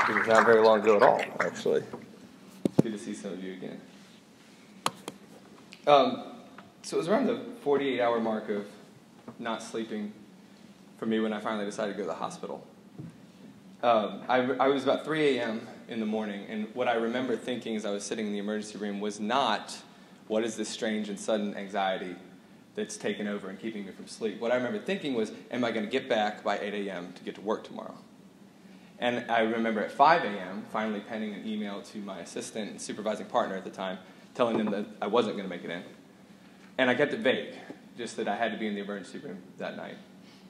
It was not very long ago at all, actually. It's good to see some of you again. So it was around the 48-hour mark of not sleeping for me when I finally decided to go to the hospital. I was about 3 a.m. in the morning, and what I remember thinking as I was sitting in the emergency room was not, what is this strange and sudden anxiety that's taken over and keeping me from sleep? What I remember thinking was, am I going to get back by 8 a.m. to get to work tomorrow? And I remember at 5 a.m. finally penning an email to my assistant and supervising partner at the time, telling them that I wasn't going to make it in. And I kept it vague, just that I had to be in the emergency room that night,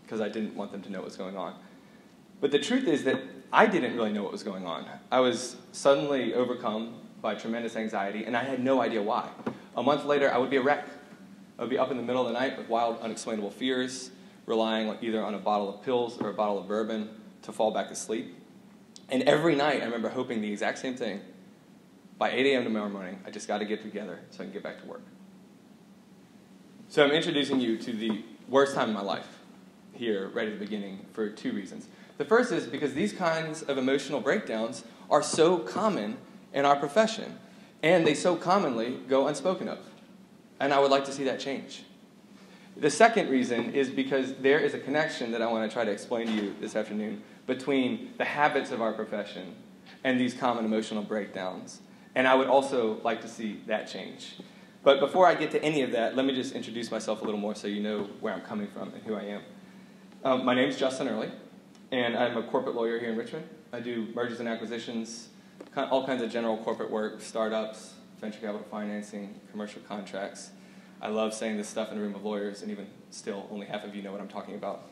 because I didn't want them to know what was going on. But the truth is that I didn't really know what was going on. I was suddenly overcome by tremendous anxiety, and I had no idea why. A month later, I would be a wreck. I would be up in the middle of the night with wild, unexplainable fears, relying either on a bottle of pills or a bottle of bourbon to fall back to sleep. And every night, I remember hoping the exact same thing. By 8 a.m. tomorrow morning, I just got to get together so I can get back to work. So I'm introducing you to the worst time of my life here, right at the beginning, for two reasons. The first is because these kinds of emotional breakdowns are so common in our profession, and they so commonly go unspoken of. And I would like to see that change. The second reason is because there is a connection that I want to try to explain to you this afternoon between the habits of our profession and these common emotional breakdowns. And I would also like to see that change. But before I get to any of that, let me just introduce myself a little more so you know where I'm coming from and who I am. My name is Justin Earley, and I'm a corporate lawyer here in Richmond. I do mergers and acquisitions, all kinds of general corporate work, startups, venture capital financing, commercial contracts. I love saying this stuff in a room of lawyers, and even still, only half of you know what I'm talking about.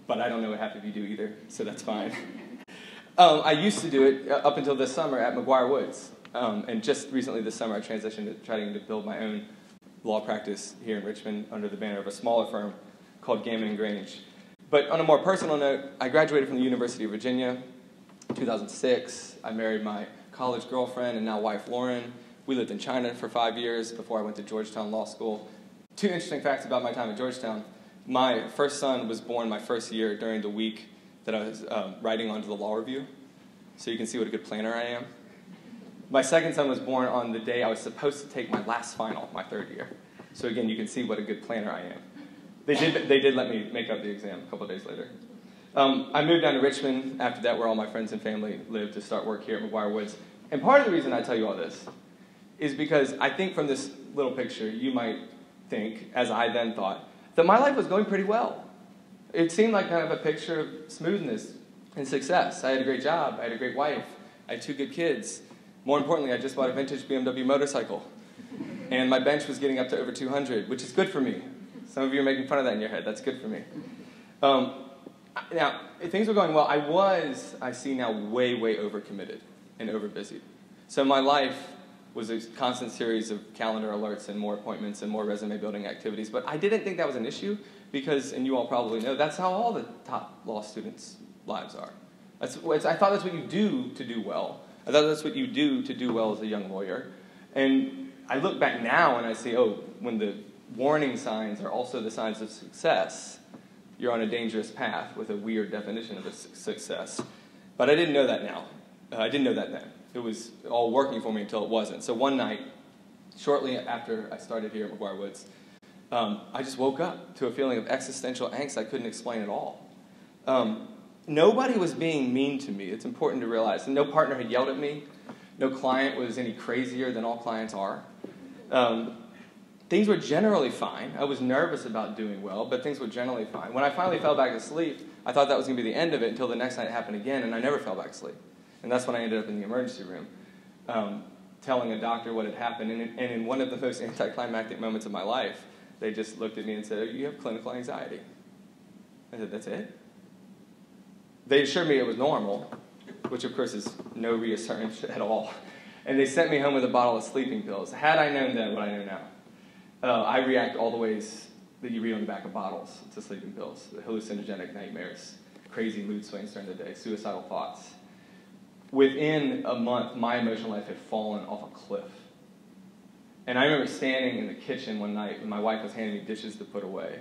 But I don't know what half of you do either, so that's fine. I used to do it up until this summer at McGuire Woods. And just recently this summer, I transitioned to trying to build my own law practice here in Richmond under the banner of a smaller firm called Gammon & Grange. But on a more personal note, I graduated from the University of Virginia in 2006. I married my college girlfriend and now wife, Lauren. We lived in China for 5 years before I went to Georgetown Law School. Two interesting facts about my time at Georgetown. My first son was born my first year during the week that I was writing onto the law review. So you can see what a good planner I am. My second son was born on the day I was supposed to take my last final, my third year. So again, you can see what a good planner I am. They did let me make up the exam a couple of days later. I moved down to Richmond after that, where all my friends and family lived, to start work here at McGuire Woods. And part of the reason I tell you all this is because I think from this little picture, you might think, as I then thought, that my life was going pretty well. It seemed like kind of a picture of smoothness and success. I had a great job. I had a great wife. I had 2 good kids. More importantly, I just bought a vintage BMW motorcycle. And my bench was getting up to over 200, which is good for me. Some of you are making fun of that in your head. That's good for me. Now, things were going well. I see now, way overcommitted and overbusy. So my life was a constant series of calendar alerts and more appointments and more resume-building activities. But I didn't think that was an issue because, and you all probably know, that's how all the top law students' lives are. I thought that's what you do to do well. I thought that's what you do to do well as a young lawyer. And I look back now and I see, when the warning signs are also the signs of success, you're on a dangerous path with a weird definition of a success. But I didn't know that now. I didn't know that then. It was all working for me until it wasn't. So one night, shortly after I started here at McGuire Woods, I just woke up to a feeling of existential angst I couldn't explain at all. Nobody was being mean to me. It's important to realize. No partner had yelled at me. No client was any crazier than all clients are. Things were generally fine. I was nervous about doing well, but things were generally fine. When I finally fell back asleep, I thought that was going to be the end of it until the next night it happened again, and I never fell back asleep. And that's when I ended up in the emergency room, telling a doctor what had happened. And in one of the most anticlimactic moments of my life, they just looked at me and said, "You have clinical anxiety." I said, "That's it?" They assured me it was normal, which of course is no reassurance at all. And they sent me home with a bottle of sleeping pills. Had I known then what I know now, I react all the ways that you read on the back of bottles to sleeping pills. The hallucinogenic nightmares, crazy mood swings during the day, suicidal thoughts. Within a month, my emotional life had fallen off a cliff. And I remember standing in the kitchen one night when my wife was handing me dishes to put away.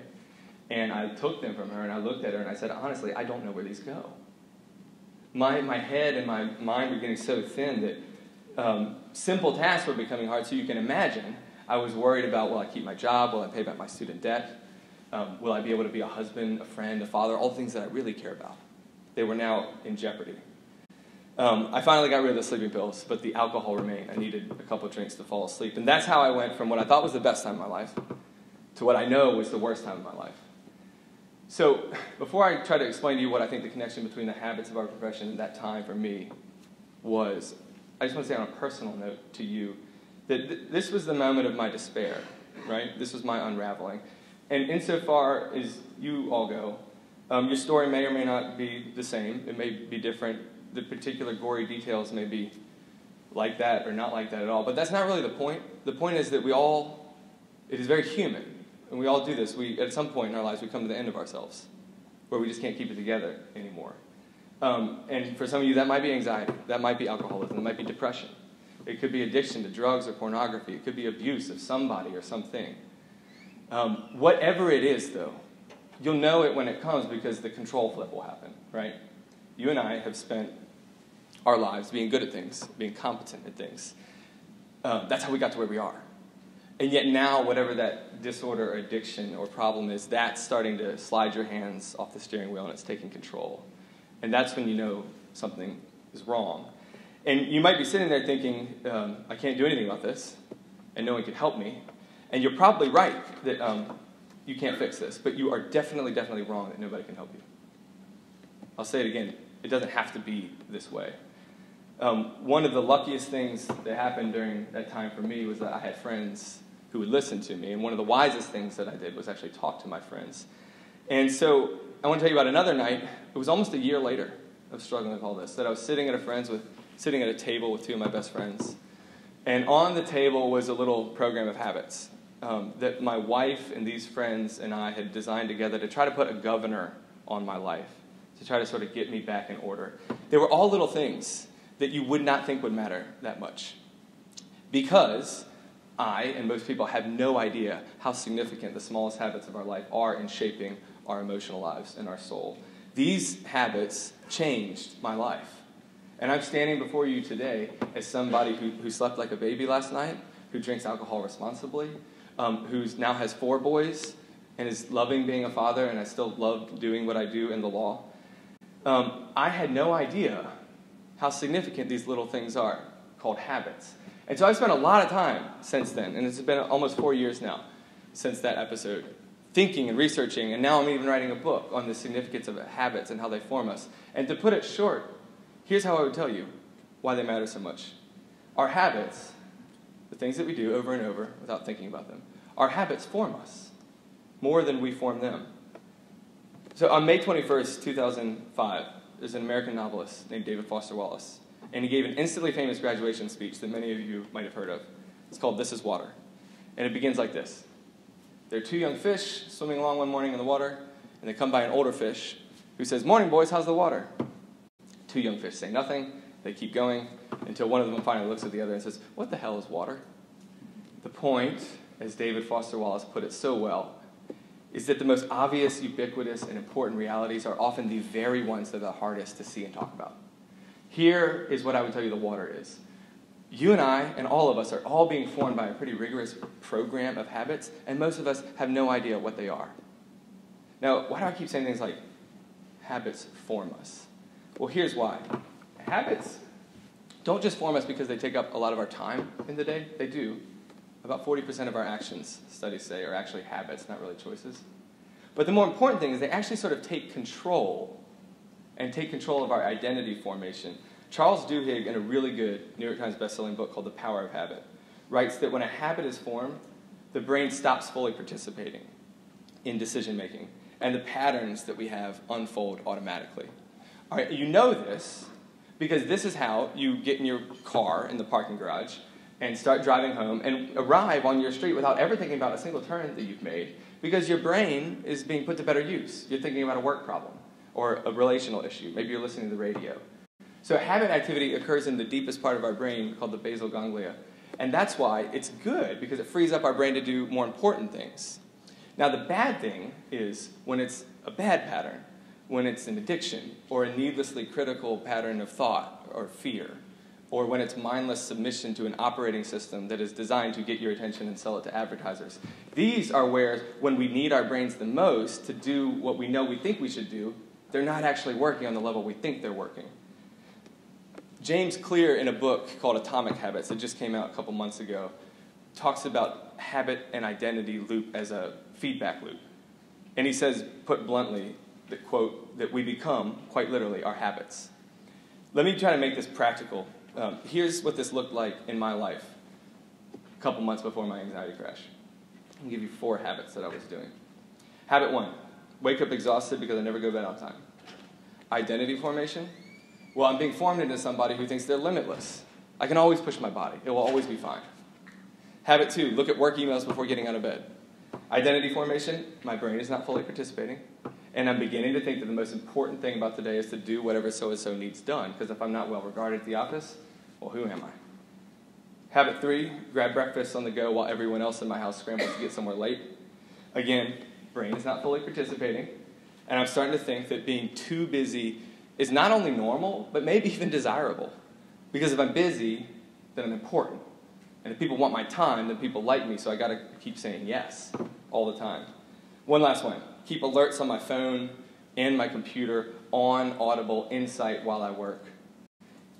And I took them from her, and I looked at her, and I said, honestly, I don't know where these go. My head and my mind were getting so thin that simple tasks were becoming hard. So you can imagine, I was worried about, will I keep my job? Will I pay back my student debt? Will I be able to be a husband, a friend, a father? All the things that I really care about. They were now in jeopardy. I finally got rid of the sleeping pills, but the alcohol remained. I needed a couple of drinks to fall asleep. And that's how I went from what I thought was the best time of my life to what I know was the worst time of my life. So before I try to explain to you what I think the connection between the habits of our profession and that time for me was, I just want to say on a personal note to you that this was the moment of my despair, right? This was my unraveling. And insofar as you all go, your story may or may not be the same. It may be different. The particular gory details may be like that or not like that at all. But that's not really the point. The point is that it is very human. And we all do this. At some point in our lives, we come to the end of ourselves, where we just can't keep it together anymore. And for some of you, that might be anxiety. That might be alcoholism. That might be depression. It could be addiction to drugs or pornography. It could be abuse of somebody or something. Whatever it is, though, you'll know it when it comes because the control flip will happen, right? You and I have spent our lives being good at things, being competent at things. That's how we got to where we are. And yet now, whatever that disorder or addiction or problem is, that's starting to slide your hands off the steering wheel and it's taking control. And that's when you know something is wrong. And you might be sitting there thinking, I can't do anything about this, and no one can help me. And you're probably right that you can't fix this, but you are definitely wrong that nobody can help you. I'll say it again. It doesn't have to be this way. One of the luckiest things that happened during that time for me was that I had friends who would listen to me, and one of the wisest things that I did was actually talk to my friends. And so I want to tell you about another night. It was almost a year later of struggling with all this, that I was sitting at a table with two of my best friends, and on the table was a little program of habits that my wife and these friends and I had designed together to try to put a governor on my life, to try to sort of get me back in order. They were all little things that you would not think would matter that much, because I and most people have no idea how significant the smallest habits of our life are in shaping our emotional lives and our soul. These habits changed my life. And I'm standing before you today as somebody who slept like a baby last night, who drinks alcohol responsibly, who now has 4 boys and is loving being a father, and I still love doing what I do in the law. I had no idea how significant these little things are, called habits. And so I've spent a lot of time since then, and it's been almost 4 years now since that episode, thinking and researching, and now I'm even writing a book on the significance of habits and how they form us. And to put it short, here's how I would tell you why they matter so much. Our habits, the things that we do over and over without thinking about them, our habits form us more than we form them. So on May 21st, 2005, there's an American novelist named David Foster Wallace, and he gave an instantly famous graduation speech that many of you might have heard of. It's called This Is Water. And it begins like this. There are 2 young fish swimming along one morning in the water, and they come by an older fish who says, "Morning, boys, how's the water?" 2 young fish say nothing. They keep going until one of them finally looks at the other and says, "What the hell is water?" The point, as David Foster Wallace put it so well, is that the most obvious, ubiquitous, and important realities are often the very ones that are the hardest to see and talk about. Here is what I would tell you the water is. You and I, and all of us, are all being formed by a pretty rigorous program of habits, and most of us have no idea what they are. Now, why do I keep saying things like habits form us? Well, here's why. Habits don't just form us because they take up a lot of our time in the day. They do. About 40% of our actions, studies say, are actually habits, not really choices. But the more important thing is they actually sort of take control of our identity formation. Charles Duhigg, in a really good New York Times bestselling book called The Power of Habit, writes that when a habit is formed, the brain stops fully participating in decision-making, and the patterns that we have unfold automatically. All right, you know this because this is how you get in your car in the parking garage and start driving home and arrive on your street without ever thinking about a single turn that you've made, because your brain is being put to better use. You're thinking about a work problem or a relational issue. Maybe you're listening to the radio. So habit activity occurs in the deepest part of our brain called the basal ganglia. And that's why it's good, because it frees up our brain to do more important things. Now, the bad thing is when it's a bad pattern, when it's an addiction or a needlessly critical pattern of thought or fear, or when it's mindless submission to an operating system that is designed to get your attention and sell it to advertisers. These are where, when we need our brains the most to do what we know we think we should do, they're not actually working on the level we think they're working. James Clear, in a book called Atomic Habits that just came out a couple months ago, talks about habit and identity loop as a feedback loop. And he says, put bluntly, the quote, that we become, quite literally, our habits. Let me try to make this practical. Here's what this looked like in my life a couple months before my anxiety crash. I'll give you 4 habits that I was doing. Habit 1, wake up exhausted because I never go to bed on time. Identity formation. Well, I'm being formed into somebody who thinks they're limitless. I can always push my body. It will always be fine. Habit 2, look at work emails before getting out of bed. Identity formation, my brain is not fully participating. And I'm beginning to think that the most important thing about the day is to do whatever so-and-so needs done. Because if I'm not well regarded at the office, well, who am I? Habit 3, grab breakfast on the go while everyone else in my house scrambles to get somewhere late. Again, brain is not fully participating. And I'm starting to think that being too busy is not only normal, but maybe even desirable. Because if I'm busy, then I'm important. And if people want my time, then people like me, so I got to keep saying yes all the time. One last one. Keep alerts on my phone and my computer on audible insight while I work.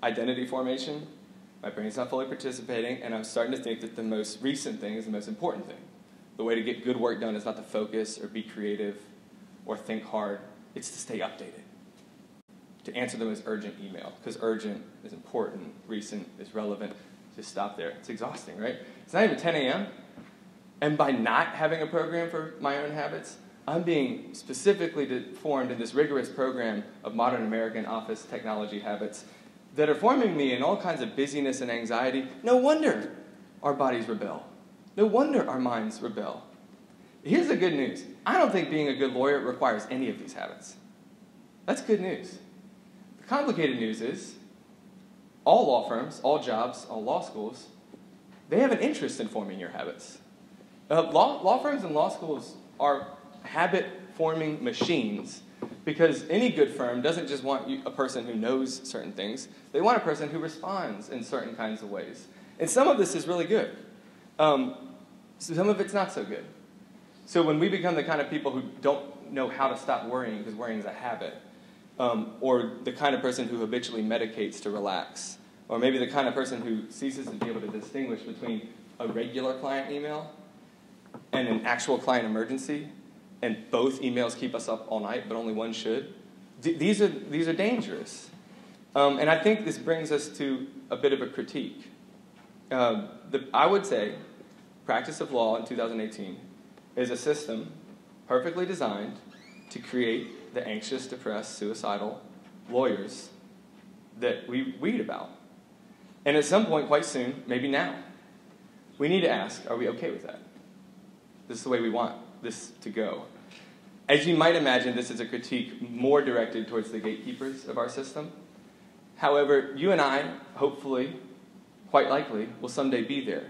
Identity formation. My brain's not fully participating, and I'm starting to think that the most recent thing is the most important thing. The way to get good work done is not to focus or be creative or think hard. It's to stay updated. To answer the most urgent email, because urgent is important, recent is relevant. Just stop there. It's exhausting, right? It's not even 10 a.m. And by not having a program for my own habits, I'm being specifically formed in this rigorous program of modern American office technology habits that are forming me in all kinds of busyness and anxiety. No wonder our bodies rebel. No wonder our minds rebel. Here's the good news. I don't think being a good lawyer requires any of these habits. That's good news. The complicated news is all law firms, all jobs, all law schools, they have an interest in forming your habits. Law firms and law schools are habit-forming machines because any good firm doesn't just want a person who knows certain things. They want a person who responds in certain kinds of ways. And some of this is really good. Some of it's not so good. So when we become the kind of people who don't know how to stop worrying because worrying is a habit, or the kind of person who habitually medicates to relax, or maybe the kind of person who ceases to be able to distinguish between a regular client email and an actual client emergency, and both emails keep us up all night, but only one should. These are dangerous. And I think this brings us to a bit of a critique. I would say practice of law in 2018 is a system perfectly designed to create the anxious, depressed, suicidal lawyers that we read about. And at some point, quite soon, maybe now, we need to ask, are we okay with that? This is the way we want this to go. As you might imagine, this is a critique more directed towards the gatekeepers of our system. However, you and I, hopefully, quite likely, will someday be there.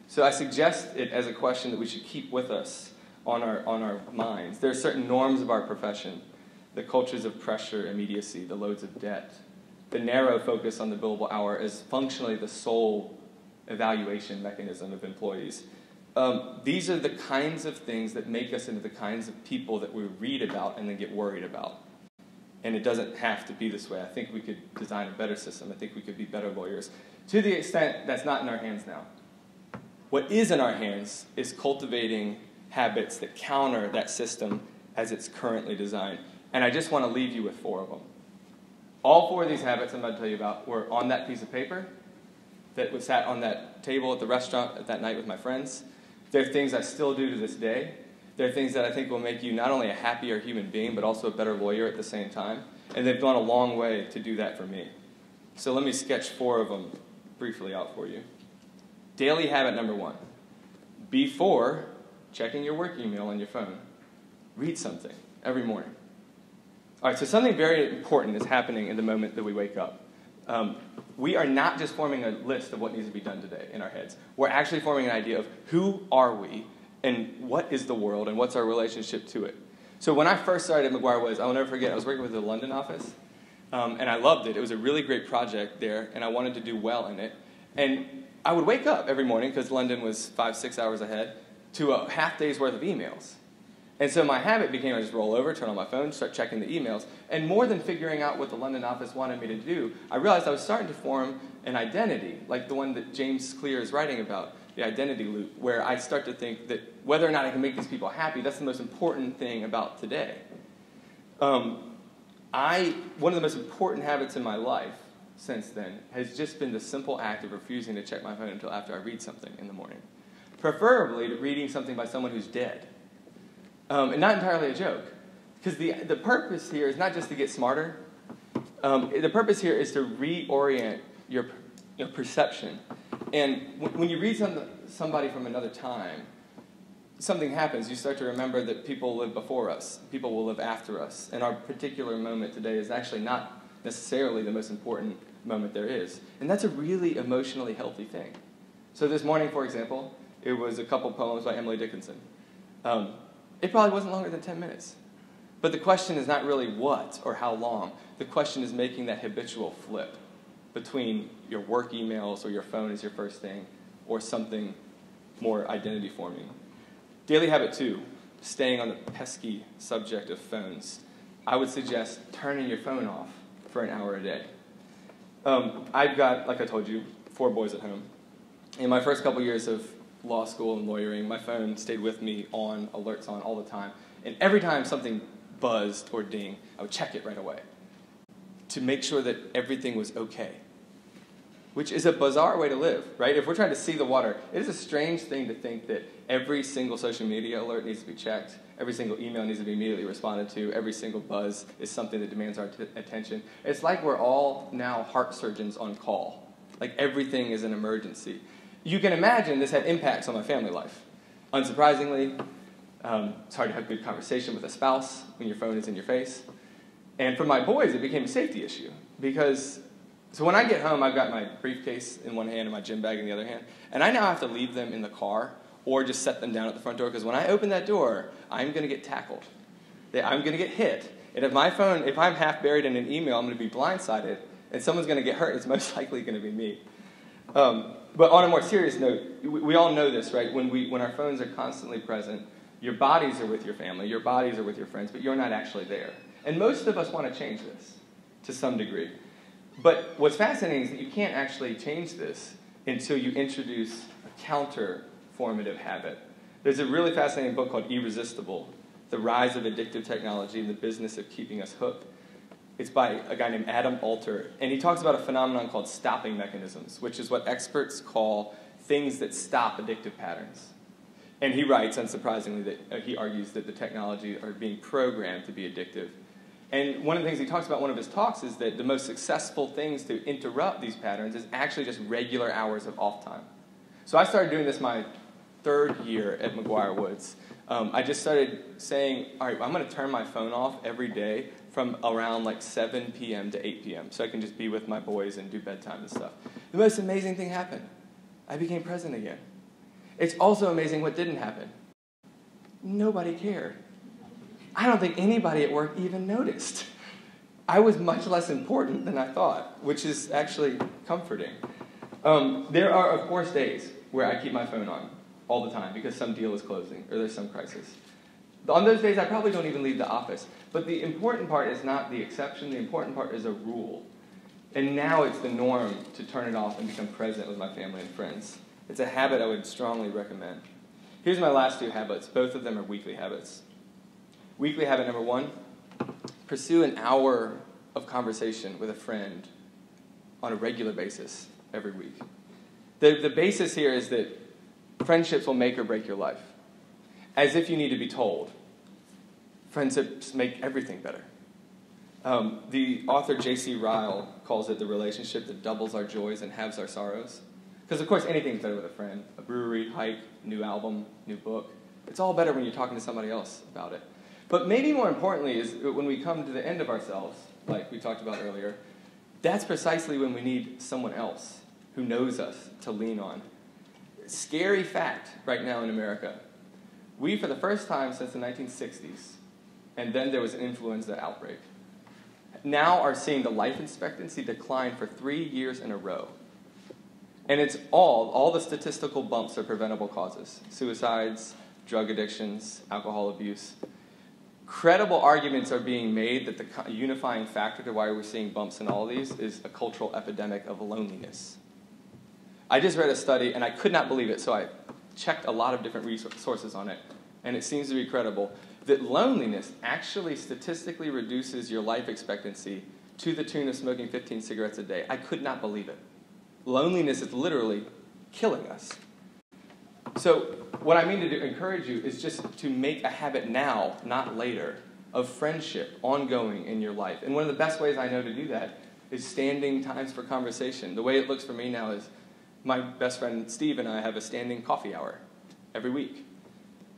So I suggest it as a question that we should keep with us on our minds. There are certain norms of our profession, the cultures of pressure, immediacy, the loads of debt, the narrow focus on the billable hour as functionally the sole evaluation mechanism of employees. These are the kinds of things that make us into the kinds of people that we read about and then get worried about. And it doesn't have to be this way. I think we could design a better system. I think we could be better lawyers. To the extent that's not in our hands now. What is in our hands is cultivating habits that counter that system as it's currently designed. And I just want to leave you with 4 of them. All 4 of these habits I'm about to tell you about were on that piece of paper that was sat on that table at the restaurant at that night with my friends. They're things I still do to this day. They're things that I think will make you not only a happier human being, but also a better lawyer at the same time. And they've gone a long way to do that for me. So let me sketch 4 of them briefly out for you. Daily habit number 1. Before checking your work email on your phone, read something every morning. All right, so something very important is happening in the moment that we wake up. We are not just forming a list of what needs to be done today in our heads. We're actually forming an idea of who are we and what is the world and what's our relationship to it. So when I first started at McGuire Woods, I will never forget, I was working with the London office, and I loved it. It was a really great project there, and I wanted to do well in it. And I would wake up every morning, because London was 5-6 hours ahead, to a half day's worth of emails. And so my habit became I just roll over, turn on my phone, start checking the emails. And more than figuring out what the London office wanted me to do, I realized I was starting to form an identity, like the one that James Clear is writing about, the identity loop, where I start to think that whether or not I can make these people happy, that's the most important thing about today. One of the most important habits in my life since then has just been the simple act of refusing to check my phone until after I read something in the morning. Preferably reading something by someone who's dead. And not entirely a joke. Because the purpose here is not just to get smarter. The purpose here is to reorient your perception. And when you read somebody from another time, something happens. You start to remember that people live before us. People will live after us. And our particular moment today is actually not necessarily the most important moment there is. And that's a really emotionally healthy thing. So this morning, for example, it was a couple poems by Emily Dickinson. It probably wasn't longer than 10 minutes. But the question is not really what or how long. The question is making that habitual flip between your work emails or your phone as your first thing or something more identity-forming. Daily habit 2, staying on the pesky subject of phones. I would suggest turning your phone off for an hour a day. I've got, like I told you, 4 boys at home. In my first couple years of law school and lawyering, my phone stayed with me on, alerts on all the time. And every time something buzzed or dinged, I would check it right away to make sure that everything was okay, which is a bizarre way to live, right? If we're trying to see the water, it is a strange thing to think that every single social media alert needs to be checked, every single email needs to be immediately responded to, every single buzz is something that demands our attention. It's like we're all now heart surgeons on call. Like everything is an emergency. You can imagine this had impacts on my family life. Unsurprisingly, it's hard to have a good conversation with a spouse when your phone is in your face. And for my boys, it became a safety issue. So when I get home, I've got my briefcase in one hand and my gym bag in the other hand. And I now have to leave them in the car or just set them down at the front door. Because when I open that door, I'm going to get tackled. I'm going to get hit. And if I'm half buried in an email, I'm going to be blindsided. And someone's going to get hurt. It's most likely going to be me. But on a more serious note, we all know this, right? When our phones are constantly present, your bodies are with your family, your bodies are with your friends, but you're not actually there. And most of us want to change this to some degree. But what's fascinating is that you can't actually change this until you introduce a counter-formative habit. There's a really fascinating book called Irresistible, The Rise of Addictive Technology and the Business of Keeping Us Hooked. It's by a guy named Adam Alter, and he talks about a phenomenon called stopping mechanisms, which is what experts call things that stop addictive patterns. And he writes, unsurprisingly, that he argues that the technology are being programmed to be addictive. And one of the things he talks about in one of his talks is that the most successful things to interrupt these patterns is actually just regular hours of off time. So I started doing this my 3rd year at McGuire Woods. I just started saying, all right, I'm going to turn my phone off every day from around like 7 p.m. to 8 p.m. so I can just be with my boys and do bedtime and stuff. The most amazing thing happened. I became present again. It's also amazing what didn't happen. Nobody cared. I don't think anybody at work even noticed. I was much less important than I thought, which is actually comforting. There are, of course, days where I keep my phone on all the time because some deal is closing or there's some crisis. On those days, I probably don't even leave the office. But the important part is not the exception. The important part is a rule. And now it's the norm to turn it off and become present with my family and friends. It's a habit I would strongly recommend. Here's my last 2 habits. Both of them are weekly habits. Weekly habit number 1, pursue an hour of conversation with a friend on a regular basis every week. The basis here is that friendships will make or break your life. As if you need to be told. Friendships make everything better. The author J.C. Ryle calls it the relationship that doubles our joys and halves our sorrows. Because, of course, anything's better with a friend. A brewery, hike, new album, new book. It's all better when you're talking to somebody else about it. But maybe more importantly is when we come to the end of ourselves, like we talked about earlier, that's precisely when we need someone else who knows us to lean on. Scary fact right now in America. We, for the first time since the 1960s, and then there was an influenza outbreak. Now are seeing the life expectancy decline for 3 years in a row. And it's all the statistical bumps are preventable causes. Suicides, drug addictions, alcohol abuse. Credible arguments are being made that the unifying factor to why we're seeing bumps in all these is a cultural epidemic of loneliness. I just read a study, and I could not believe it, so I checked a lot of different sources on it, and it seems to be credible, that loneliness actually statistically reduces your life expectancy to the tune of smoking 15 cigarettes a day. I could not believe it. Loneliness is literally killing us. So what I mean to encourage you is just to make a habit now, not later, of friendship ongoing in your life. And one of the best ways I know to do that is standing times for conversation. The way it looks for me now is my best friend Steve and I have a standing coffee hour every week.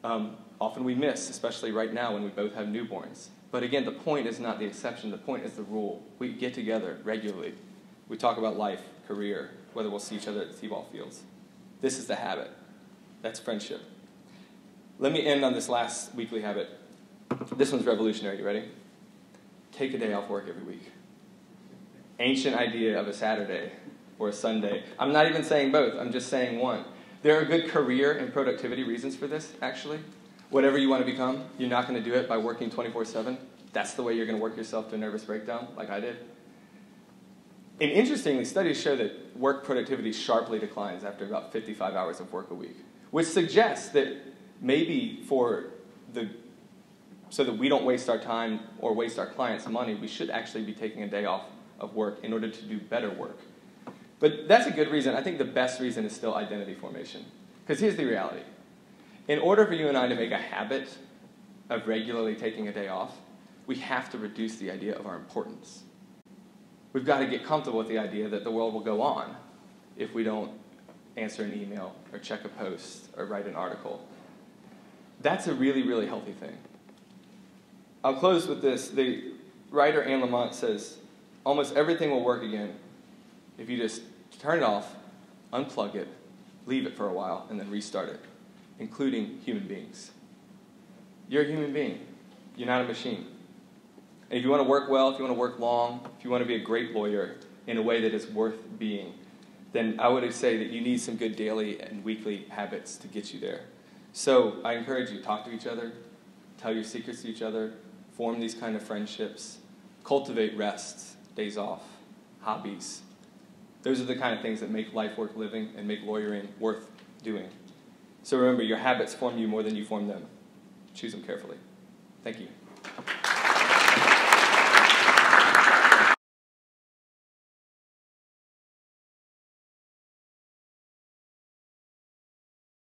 Often we miss, especially right now when we both have newborns. But again, the point is not the exception. The point is the rule. We get together regularly. We talk about life, career, whether we'll see each other at t-ball fields. This is the habit. That's friendship. Let me end on this last weekly habit. This one's revolutionary. You ready? Take a day off work every week. Ancient idea of a Saturday or a Sunday. I'm not even saying both. I'm just saying one. There are good career and productivity reasons for this, actually. Whatever you want to become, you're not going to do it by working 24/7. That's the way you're going to work yourself to a nervous breakdown, like I did. And interestingly, studies show that work productivity sharply declines after about 55 hours of work a week, which suggests that maybe so that we don't waste our time or waste our clients' money, we should actually be taking a day off of work in order to do better work. But that's a good reason. I think the best reason is still identity formation. Because here's the reality. In order for you and I to make a habit of regularly taking a day off, we have to reduce the idea of our importance. We've got to get comfortable with the idea that the world will go on if we don't answer an email or check a post or write an article. That's a really, really healthy thing. I'll close with this. The writer Anne Lamott says, almost everything will work again if you just turn it off, unplug it, leave it for a while, and then restart it, including human beings. You're a human being. You're not a machine. And if you want to work well, if you want to work long, if you want to be a great lawyer in a way that is worth being, then I would say that you need some good daily and weekly habits to get you there. So I encourage you, talk to each other, tell your secrets to each other, form these kind of friendships, cultivate rest, days off, hobbies. Those are the kind of things that make life worth living and make lawyering worth doing. So remember, your habits form you more than you form them. Choose them carefully. Thank you.